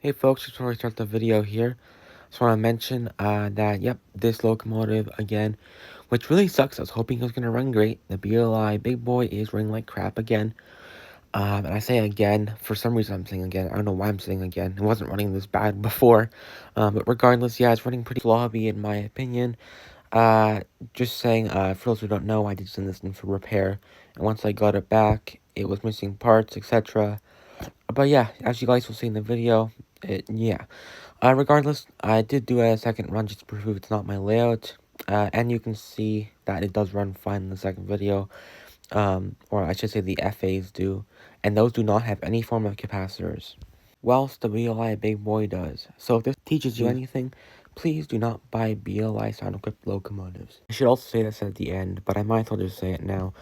Hey folks, before we start the video here, just want to mention that, yep, this locomotive again, which really sucks. I was hoping it was going to run great. The BLI Big Boy is running like crap again. And I say again, for some reason I'm saying again. I don't know why I'm saying again. It wasn't running this bad before. But regardless, yeah, it's running pretty flawby in my opinion. Just saying, for those who don't know, I did send this in for repair. And once I got it back, it was missing parts, etc. But yeah, as you guys will see in the video, yeah. Regardless, I did do a second run just to prove it's not my layout. And you can see that it does run fine in the second video. Or I should say the FAs do. And those do not have any form of capacitors. Whilst the BLI Big Boy does. So if this teaches you anything, please do not buy BLI sound-equipped locomotives. I should also say this at the end, but I might as well just say it now.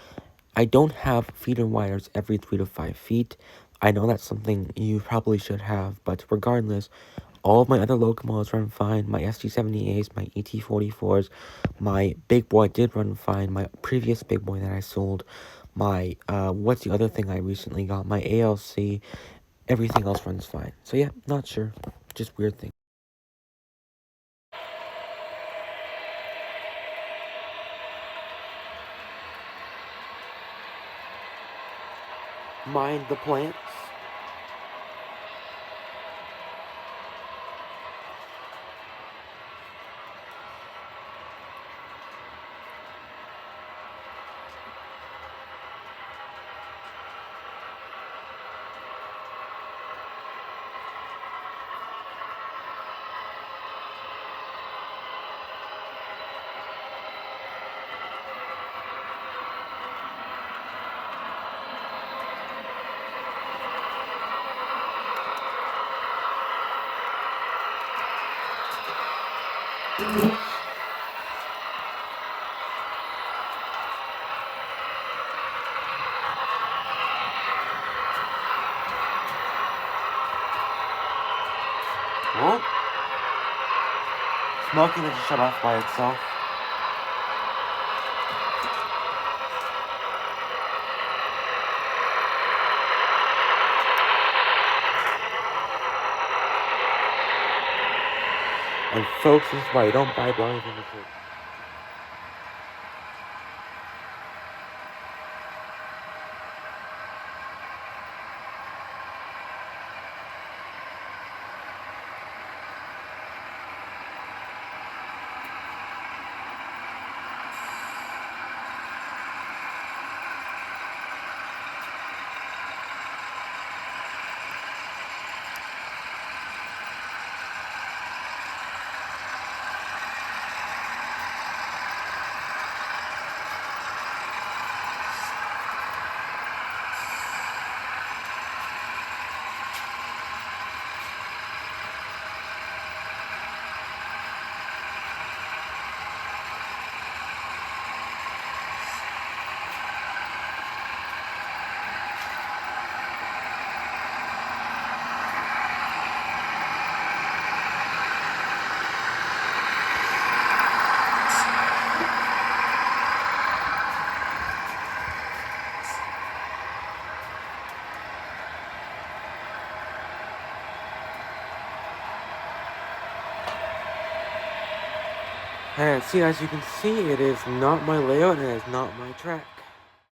I don't have feeder wires every 3 to 5 feet. I know that's something you probably should have, but regardless, all of my other locomotives run fine. My ST-78s, my ET-44s, my Big Boy did run fine. My previous Big Boy that I sold, my, what's the other thing I recently got? My ALC, everything else runs fine. So yeah, not sure. Just weird thing. Mind the plants. Oh, smoking that just shut off by itself. And folks, this is why you don't buy blinds in the church. And see, as you can see, it is not my layout and it is not my track.